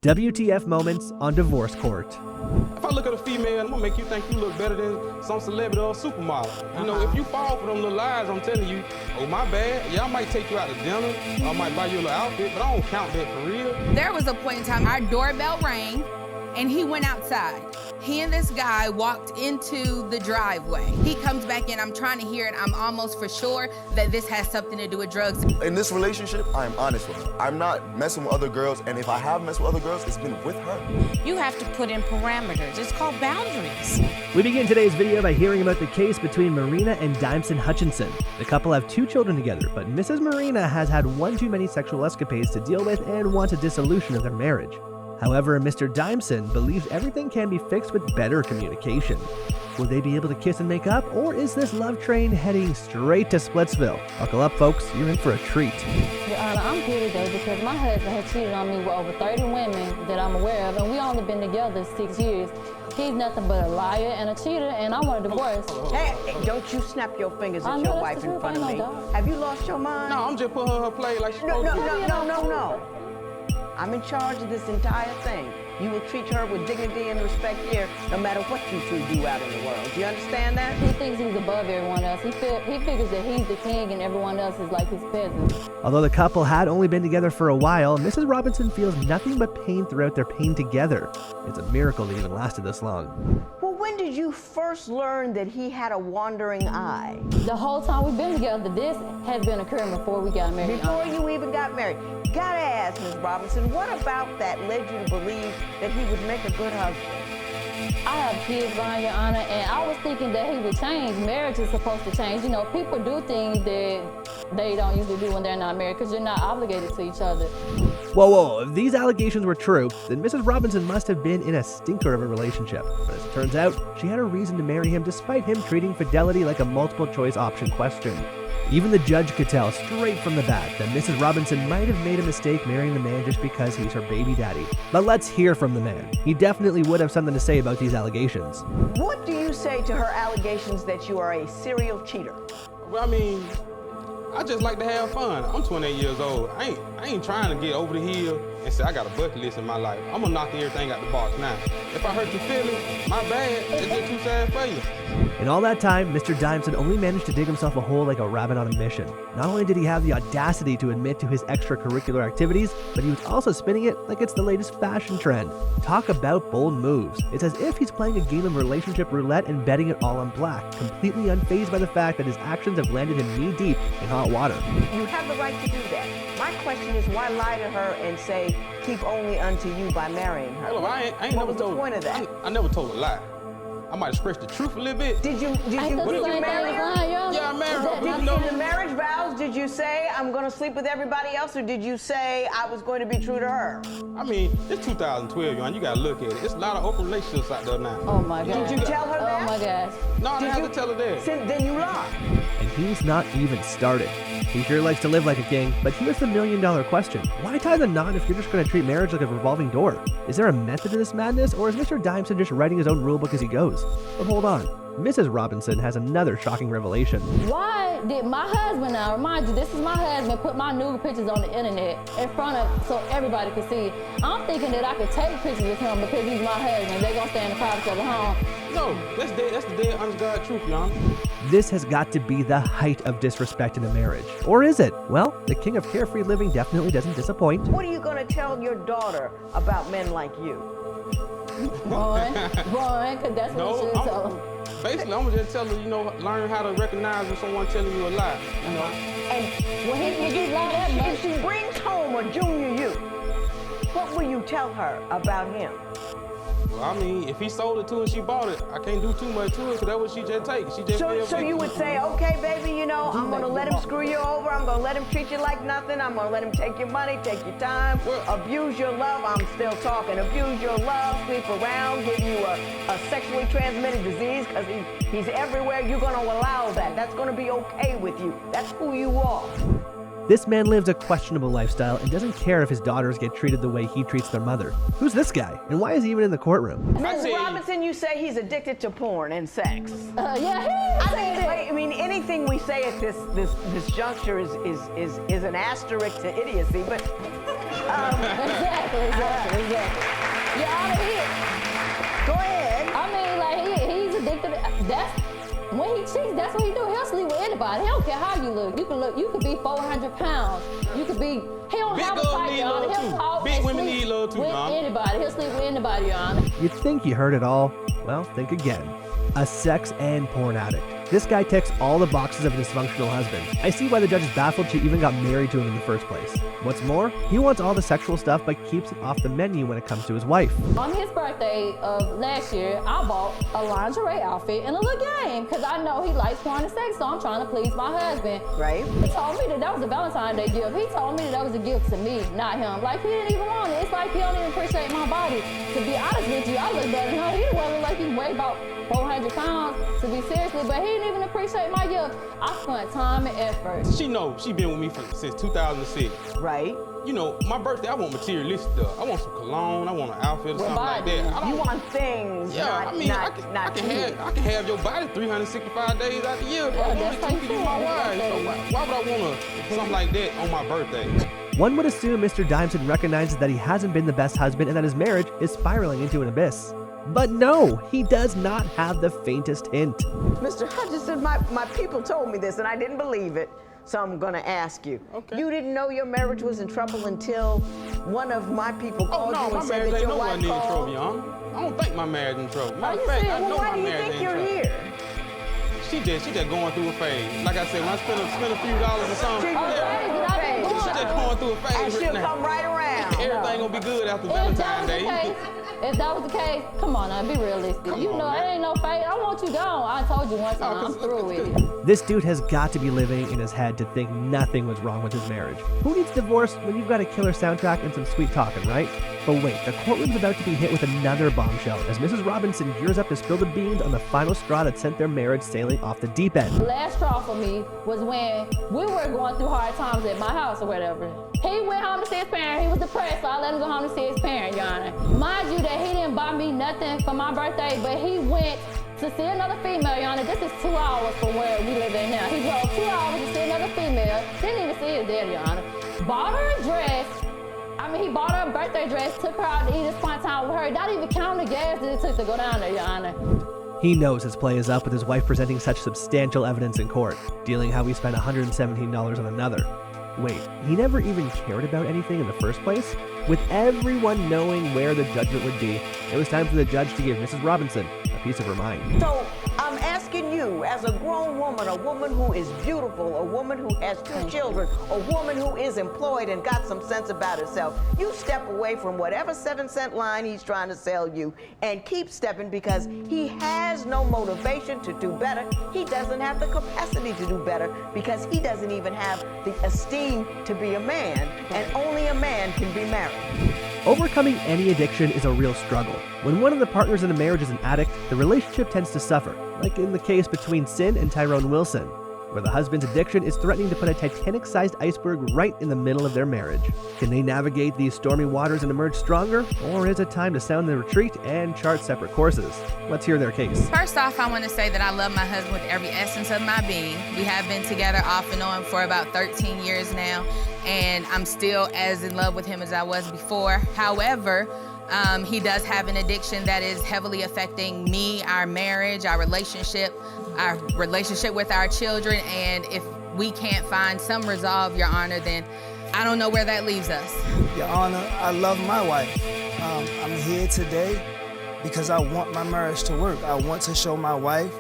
WTF moments on divorce court. If I look at a female, I'm gonna make you think you look better than some celebrity or supermodel. You know, if you fall for them little lies, I'm telling you, oh my bad, yeah, I might take you out to dinner, or I might buy you a little outfit, but I don't count that for real. There was a point in time our doorbell rang and he went outside. He and this guy walked into the driveway. He comes back in, I'm trying to hear it. I'm almost for sure that this has something to do with drugs. In this relationship, I'm honest with her. I'm not messing with other girls, and if I have messed with other girls, it's been with her. You have to put in parameters. It's called boundaries. We begin today's video by hearing about the case between Marina and Dimson Hutchinson. The couple have 2 children together, but Mrs. Marina has had one too many sexual escapades to deal with and wants a dissolution of their marriage. However, Mr. Dimson believes everything can be fixed with better communication. Will they be able to kiss and make up, or is this love train heading straight to Splitsville? Buckle up, folks, you're in for a treat. Your Honor, I'm here today because my husband has cheated on me with over 30 women that I'm aware of, and we only been together 6 years. He's nothing but a liar and a cheater, and I want a divorce. Hey, don't you snap your fingers at your wife in front of me. Have you lost your mind? No, I'm just putting her in her play like she's supposed to. No. I'm in charge of this entire thing. You will treat her with dignity and respect here, no matter what you two do out in the world. Do you understand that? He thinks he's above everyone else. He figures that he's the king and everyone else is like his peasants. Although the couple had only been together for a while, Mrs. Robinson feels nothing but pain throughout their pain together. It's a miracle they even lasted this long. Well, when did you first learn that he had a wandering eye? The whole time we've been together, this has been occurring before we got married. Before you even got married. Gotta ask, Ms. Robinson, what about that led you to believe that he would make a good husband? I have kids, Ron, Your Honor, and I was thinking that he would change. Marriage is supposed to change. You know, people do things that they don't usually do when they're not married because you're not obligated to each other. Whoa, if these allegations were true, then Mrs. Robinson must have been in a stinker of a relationship. But as it turns out, she had a reason to marry him despite him treating fidelity like a multiple choice option question. Even the judge could tell straight from the bat that Mrs. Robinson might have made a mistake marrying the man just because he's her baby daddy. But let's hear from the man. He definitely would have something to say about these allegations. What do you say to her allegations that you are a serial cheater? Well, I mean, I just like to have fun. I'm 28 years old. I ain't trying to get over the hill and say I got a bucket list in my life. I'm gonna knock everything out the box now. If I hurt your feelings, my bad. It's just too sad for you. In all that time, Mr. Dimson only managed to dig himself a hole like a rabbit on a mission. Not only did he have the audacity to admit to his extracurricular activities, but he was also spinning it like it's the latest fashion trend. Talk about bold moves. It's as if he's playing a game of relationship roulette and betting it all on black, completely unfazed by the fact that his actions have landed him knee-deep in hot water. You have the right to do that. My question is, why lie to her and say, keep only unto you by marrying her? Well, I ain't what never was told, the point of that? I never told a lie. I might have stretched the truth a little bit. Did you marry her? Yeah, I married her. In the marriage vows, did you say, I'm going to sleep with everybody else, or did you say I was going to be true to her? I mean, it's 2012, y'all. You got to look at it. It's a lot of open relationships out there now. Oh, my God. Did you tell her that? Oh, my gosh. No, I didn't have to tell her that. Then you lied. And he's not even started. He sure likes to live like a king, but here's the million-dollar question. Why tie the knot if you're just going to treat marriage like a revolving door? Is there a method to this madness, or is Mr. Dimson just writing his own rulebook as he goes? But hold on. Mrs. Robinson has another shocking revelation. Why did my husband, now remind you, this is my husband, put my nude pictures on the internet in front of so everybody could see? I'm thinking that I could take pictures with him because he's my husband. They're gonna stay in the privacy of the home. No, that's the dead honest God truth, y'all. This has got to be the height of disrespect in a marriage. Or is it? Well, the king of carefree living definitely doesn't disappoint. What are you going to tell your daughter about men like you? Run, because that's what you should tell him. Basically, I'm gonna just tell her, you know, learn how to recognize when someone's telling you a lie, you know. And when if she brings home a junior you, what will you tell her about him? Well, I mean, if he sold it to her and she bought it, I can't do too much to it because that's what she just takes. She just So you would say, okay, baby, you know, I'm going to let him screw you over. I'm going to let him treat you like nothing. I'm going to let him take your money, take your time, abuse your love. I'm still talking. Abuse your love, sleep around, give you a sexually transmitted disease because he's everywhere. You're going to allow that. That's going to be okay with you. That's who you are. This man lives a questionable lifestyle and doesn't care if his daughters get treated the way he treats their mother. Who's this guy? And why is he even in the courtroom? Ms. Robinson, you say he's addicted to porn and sex. Yeah, I mean, anything we say at this juncture is an asterisk to idiocy, but Exactly. Your Honor, Go ahead. I mean, like, he's addicted. When he cheats, that's what he do. He'll sleep with anybody. He don't care how you look. You could be 400 pounds. You could be, he don't Big have a girls type, need Your Honor. love, He'll too. talk Big and women sleep need love, too, with Mom. anybody. He'll sleep with anybody, Your Honor. You'd think you heard it all. Well, think again. A sex and porn addict. This guy ticks all the boxes of a dysfunctional husband. I see why the judge is baffled she even got married to him in the first place. What's more, he wants all the sexual stuff but keeps it off the menu when it comes to his wife. On his birthday of last year, I bought a lingerie outfit and a little game because I know he likes porn and sex, so I'm trying to please my husband. Right. He told me that was a Valentine's Day gift. He told me that was a gift to me, not him. Like, he didn't even want it. It's like he don't even appreciate my body. To be honest with you, I look better than him. He wasn't like he weighed about 400 pounds, to be seriously, but he didn't even appreciate my gift. I spent time and effort. She knows she been with me since 2006. Right. You know, my birthday, I want materialistic stuff. I want some cologne, I want an outfit or something like that. I You don't, want things, yeah, not, I mean, not, I can have your body 365 days out the year if I wanted that's to. how You you be feel. my wife. So why would I want something like that on my birthday? One would assume Mr. Dimson recognizes that he hasn't been the best husband and that his marriage is spiraling into an abyss. But no, he does not have the faintest hint. Mr. Hutchinson, my people told me this and I didn't believe it, so I'm gonna ask you. Okay. You didn't know your marriage was in trouble until one of my people called Oh, no, you my and said marriage that ain't your nowhere wife near in called? trouble, young. I don't think my marriage in trouble. Are Matter you of fact, serious? I Well, know why my do you marriage think ain't you're trouble. here? She just going through a phase. Like I said, when I spend a few dollars or something, She yeah, was she just going through a phase. And she'll right now. come right around. Everything gonna be good after If that Valentine's was the Day. case, if that was the case, come on now, be realistic. Come You on, know, man. it ain't no fate. I want you gone. I told you one time, I'm through with it. This dude has got to be living in his head to think nothing was wrong with his marriage. Who needs divorce when you've got a killer soundtrack and some sweet talking, right? But wait, the courtroom's about to be hit with another bombshell as Mrs. Robinson gears up to spill the beans on the final straw that sent their marriage sailing off the deep end. The last straw for me was when we were going through hard times at my house or whatever. He went home to see his parents. He was depressed, so I let him go home to see his parents, Your Honor. Mind you that he didn't buy me nothing for my birthday, but he went to see another female, Your Honor. This is 2 hours from where we live in now. He drove 2 hours to see another female. Didn't even see his daddy, Your Honor. Bought her a dress. He bought her a birthday dress, took her out to eat and spent time with her. Not even counting the gas that it took to go down there, Your Honor. He knows his play is up with his wife presenting such substantial evidence in court, dealing how he spent $117 on another. Wait, he never even cared about anything in the first place? With everyone knowing where the judgment would be, it was time for the judge to give Mrs. Robinson a piece of her mind. So I'm asking you, as a grown woman, a woman who is beautiful, a woman who has 2 children, a woman who is employed and got some sense about herself, you step away from whatever 7-cent line he's trying to sell you and keep stepping because he has no motivation to do better. He doesn't have the capacity to do better because he doesn't even have the esteem to be a man, and only a man can be married. Overcoming any addiction is a real struggle. When one of the partners in a marriage is an addict, the relationship tends to suffer, like in the case between Sin and Tyrone Wilson, where the husband's addiction is threatening to put a Titanic-sized iceberg right in the middle of their marriage. Can they navigate these stormy waters and emerge stronger, or is it time to sound the retreat and chart separate courses? Let's hear their case. First off, I want to say that I love my husband with every essence of my being. We have been together off and on for about 13 years now, and I'm still as in love with him as I was before. However, he does have an addiction that is heavily affecting me, our marriage, our relationship with our children, and if we can't find some resolve, Your Honor, then I don't know where that leaves us. Your Honor, I love my wife. I'm here today because I want my marriage to work. I want to show my wife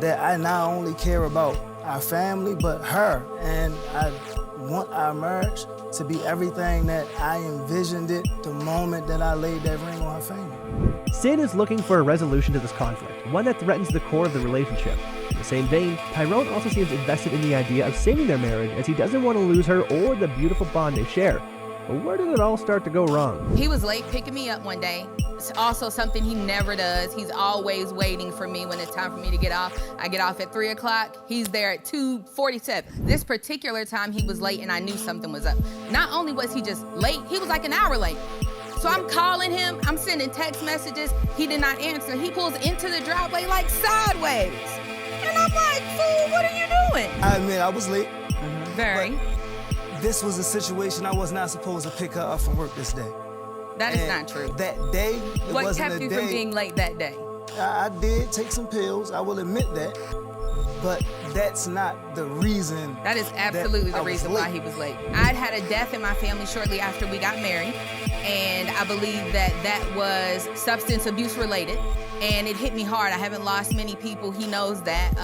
that I not only care about our family, but her, and I want our marriage to be everything that I envisioned it the moment that I laid that ring on her finger. Sin is looking for a resolution to this conflict, one that threatens the core of the relationship. In the same vein, Tyrone also seems invested in the idea of saving their marriage as he doesn't want to lose her or the beautiful bond they share. But where did it all start to go wrong? He was late picking me up one day. It's also something he never does. He's always waiting for me when it's time for me to get off. I get off at 3 o'clock. He's there at 2:47. This particular time he was late and I knew something was up. Not only was he just late, he was like an hour late. So I'm calling him, I'm sending text messages. He did not answer. He pulls into the driveway like sideways. And I'm like, fool, what are you doing? I admit I was late. Very. this was a situation I was not supposed to pick her up from work this day. That is not true. That day, it What wasn't kept a you day. from being late that day? I did take some pills, I will admit that, but that's not the reason. That is absolutely that I the was reason why late. he was late. I'd had a death in my family shortly after we got married, and I believe that that was substance abuse related, and it hit me hard. I haven't lost many people. He knows that.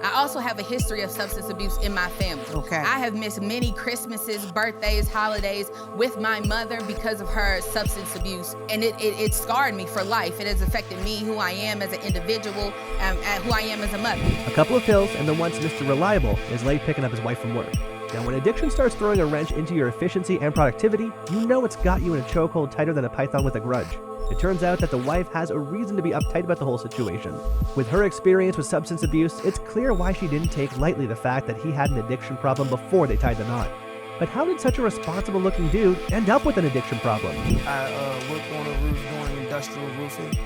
I also have a history of substance abuse in my family. Okay. I have missed many Christmases, birthdays, holidays with my mother because of her substance abuse, and it scarred me for life. It has affected me, who I am as an individual, and who I am as a mother. A couple of pills, and then once Mr. Reliable is late picking up his wife from work. Now, when addiction starts throwing a wrench into your efficiency and productivity, you know it's got you in a chokehold tighter than a python with a grudge. It turns out that the wife has a reason to be uptight about the whole situation. With her experience with substance abuse, it's clear why she didn't take lightly the fact that he had an addiction problem before they tied the knot. But how did such a responsible-looking dude end up with an addiction problem? I worked on a roof doing industrial roofing,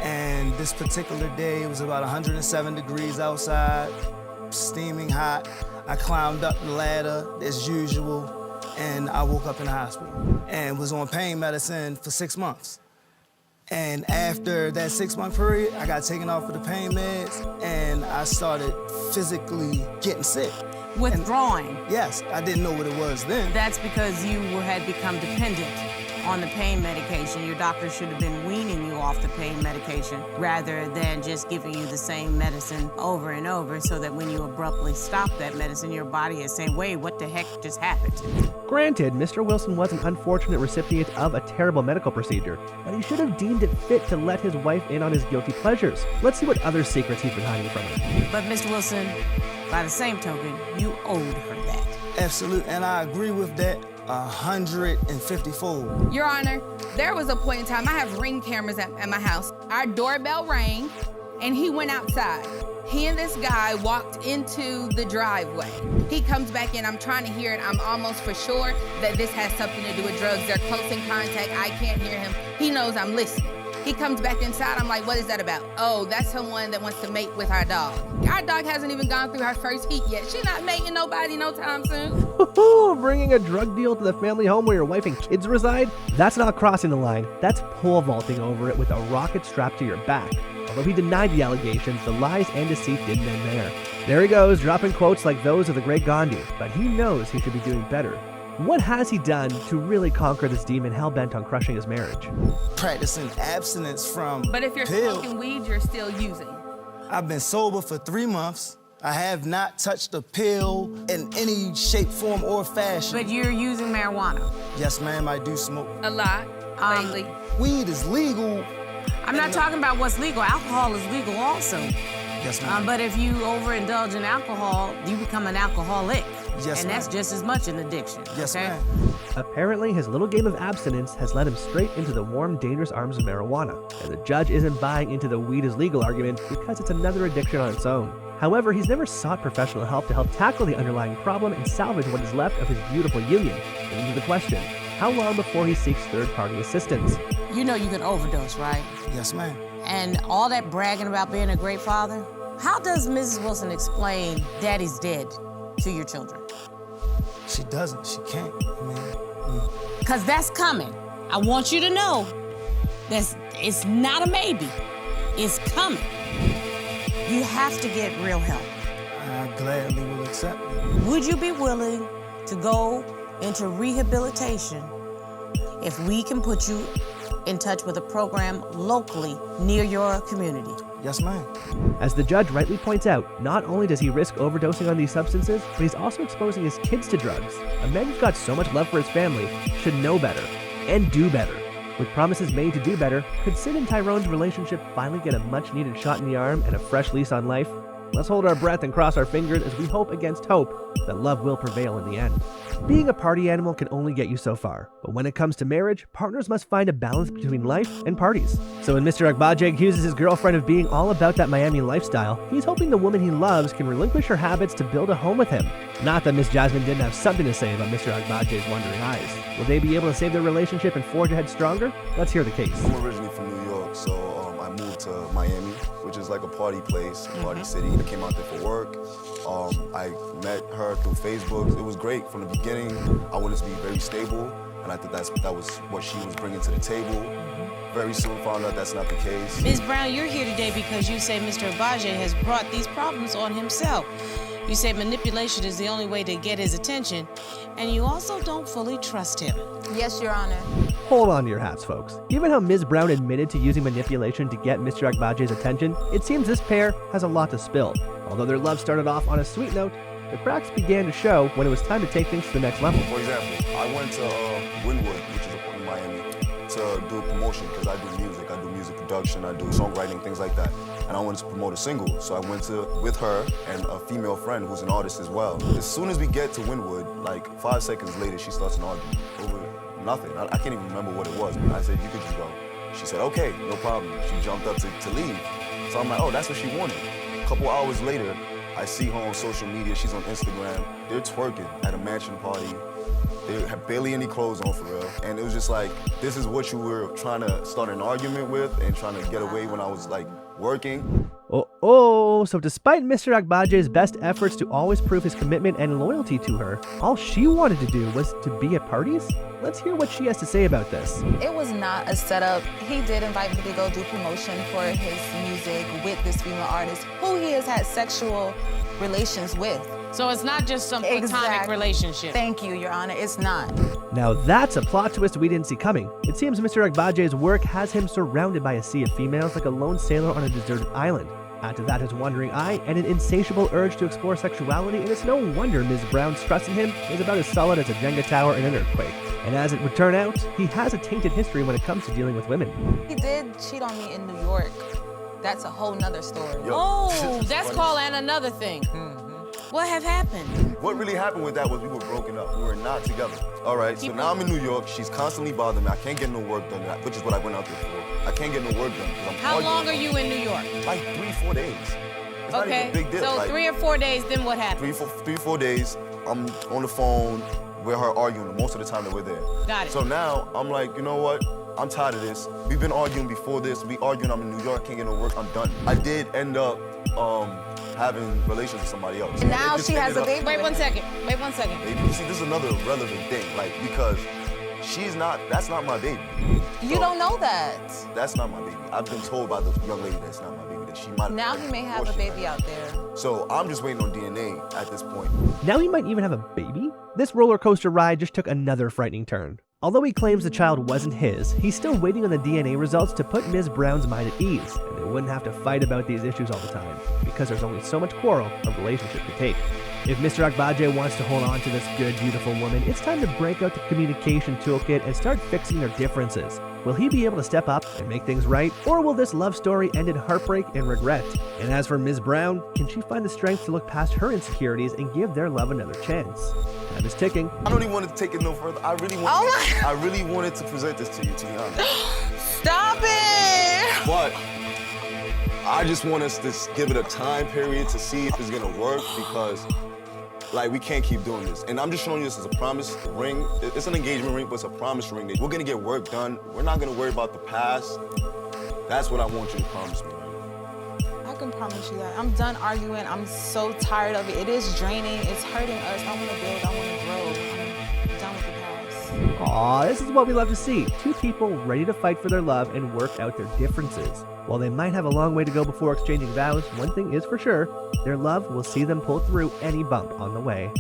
and this particular day it was about 107 degrees outside, steaming hot. I climbed up the ladder as usual, and I woke up in the hospital and was on pain medicine for 6 months. And after that 6-month period, I got taken off of the pain meds, and I started physically getting sick. Withdrawing. Yes, I didn't know what it was then. That's because you had become dependent on the pain medication. Your doctor should have been weaning you off the pain medication rather than just giving you the same medicine over and over, so that when you abruptly stop that medicine, your body is saying, wait, what the heck just happened to me? Granted, Mr. Wilson was an unfortunate recipient of a terrible medical procedure, but he should have deemed it fit to let his wife in on his guilty pleasures. Let's see what other secrets he's been hiding from her. But Mr. Wilson, by the same token, you owed her that. Absolutely, and I agree with that 150-fold. Your Honor, there was a point in time, I have Ring cameras at my house. Our doorbell rang, and he went outside. He and this guy walked into the driveway. He comes back in, I'm trying to hear it. I'm almost for sure that this has something to do with drugs. They're close in contact, I can't hear him. He knows I'm listening. He comes back inside, I'm like, what is that about? Oh, that's someone that wants to mate with our dog. Our dog hasn't even gone through her first heat yet. She's not mating nobody no time soon. Bringing a drug deal to the family home where your wife and kids reside? That's not crossing the line. That's pole vaulting over it with a rocket strapped to your back. Although he denied the allegations, the lies and deceit didn't end there. There he goes, dropping quotes like those of the great Gandhi, but he knows he should be doing better. What has he done to really conquer this demon hell-bent on crushing his marriage? Practicing abstinence from But if you're pills. smoking weed, you're still using. I've been sober for 3 months. I have not touched a pill in any shape, form, or fashion. But you're using marijuana. Yes, ma'am, I do smoke. A lot, lately. Weed is legal. I'm not talking about what's legal. Alcohol is legal also. Yes, ma'am. But if you overindulge in alcohol, you become an alcoholic. Yes, and that's ma'am. just as much an addiction. Yes, okay? ma'am. Apparently, his little game of abstinence has led him straight into the warm, dangerous arms of marijuana, and the judge isn't buying into the weed is legal argument because it's another addiction on its own. However, he's never sought professional help to help tackle the underlying problem and salvage what is left of his beautiful union. Into the question, how long before he seeks third-party assistance? You know you can overdose, right? Yes, ma'am. And all that bragging about being a great father, how does Mrs. Wilson explain daddy's dead to your children? She doesn't. She can't. Because that's coming. I want you to know that it's not a maybe. It's coming. You have to get real help. I gladly will accept it. Would you be willing to go into rehabilitation if we can put you in touch with a program locally near your community? Yes, ma'am. As the judge rightly points out, not only does he risk overdosing on these substances, but he's also exposing his kids to drugs. A man who's got so much love for his family should know better and do better. With promises made to do better, could Sid and Tyrone's relationship finally get a much-needed shot in the arm and a fresh lease on life? Let's hold our breath and cross our fingers as we hope against hope that love will prevail in the end. Being a party animal can only get you so far, but when it comes to marriage, partners must find a balance between life and parties. So when Mr. Agbaje accuses his girlfriend of being all about that Miami lifestyle, he's hoping the woman he loves can relinquish her habits to build a home with him. Not that Miss Jasmine didn't have something to say about Mr. Agbaje's wondering eyes. Will they be able to save their relationship and forge ahead stronger? Let's hear the case. I'm originally from New York, so I moved to Miami, which is like a party place, a party city. I came out there for work. I met her through Facebook. It was great from the beginning. I wanted to be very stable, and I think that was what she was bringing to the table. Very soon found out that's not the case. Ms. Brown, you're here today because you say Mr. Agbaje has brought these problems on himself. You say manipulation is the only way to get his attention, and you also don't fully trust him. Yes, Your Honor. Hold on to your hats, folks. Given how Ms. Brown admitted to using manipulation to get Mr. Agbaje's attention, it seems this pair has a lot to spill. Although their love started off on a sweet note, the cracks began to show when it was time to take things to the next level. For example, I went to Wynwood, which is in Miami, to do promotion because I do music. I do music production, I do songwriting, things like that. And I wanted to promote a single, so I went with her and a female friend who's an artist as well. As soon as we get to Wynwood, like 5 seconds later, she starts an argument over nothing. I can't even remember what it was, but I said, you could just go. She said, okay, no problem. She jumped up to leave. So I'm like, oh, that's what she wanted. A couple hours later, I see her on social media. She's on Instagram. They're twerking at a mansion party. They have barely any clothes on for real. And it was just like, this is what you were trying to start an argument with and trying to get away when I was like working. So despite Mr. Agbaje's best efforts to always prove his commitment and loyalty to her, all she wanted to do was to be at parties? Let's hear what she has to say about this. It was not a setup. He did invite me to go do promotion for his music with this female artist who he has had sexual relations with. So it's not just some platonic relationship. Thank you, Your Honor. It's not. Now that's a plot twist we didn't see coming. It seems Mr. Agbaje's work has him surrounded by a sea of females like a lone sailor on a deserted island. Add to that his wandering eye and an insatiable urge to explore sexuality, and it's no wonder Ms. Brown's trust in him is about as solid as a Jenga tower in an earthquake. And as it would turn out, he has a tainted history when it comes to dealing with women. He did cheat on me in New York. That's a whole nother story. Oh, that's called another thing. What have happened? What really happened with that was we were broken up. We were not together. All right, so now I'm in New York. She's constantly bothering me. I can't get no work done, which is what I went out there for. I can't get no work done because I'm How long are you in New York? Like 3-4 days. It's not even a big deal. So like, 3 or 4 days, then what happened? 3-4 days, I'm on the phone with her arguing most of the time that we're there. Got it. So now I'm like, you know what? I'm tired of this. We've been arguing before this. We arguing, I'm in New York, can't get no work, I'm done. I did end up having relations with somebody else. And now she has a baby. Wait 1 second. Wait 1 second. You see, this is another relevant thing, like, because that's not my baby. You don't know that. That's not my baby. I've been told by the young lady that's not my baby, that she might have. Now he may have a baby out there. So I'm just waiting on DNA at this point. Now he might even have a baby? This roller coaster ride just took another frightening turn. Although he claims the child wasn't his, he's still waiting on the DNA results to put Ms. Brown's mind at ease, and they wouldn't have to fight about these issues all the time, because there's only so much quarrel a relationship can take. If Mr. Agbaje wants to hold on to this good, beautiful woman, it's time to break out the communication toolkit and start fixing their differences. Will he be able to step up and make things right, or will this love story end in heartbreak and regret? And as for Ms. Brown, can she find the strength to look past her insecurities and give their love another chance? Time is ticking. I don't even want to take it no further. I really wanted to present this to you, to be honest. Stop it! But I just want us to give it a time period to see if it's gonna work, because like, we can't keep doing this. And I'm just showing you this as a promise ring. It's an engagement ring, but it's a promise ring. We're gonna get work done. We're not gonna worry about the past. That's what I want you to promise me. I can promise you that. I'm done arguing. I'm so tired of it. It is draining. It's hurting us. I want to build. I want to grow. I'm done with the past. Aw, this is what we love to see. Two people ready to fight for their love and work out their differences. While they might have a long way to go before exchanging vows, one thing is for sure, their love will see them pull through any bump on the way.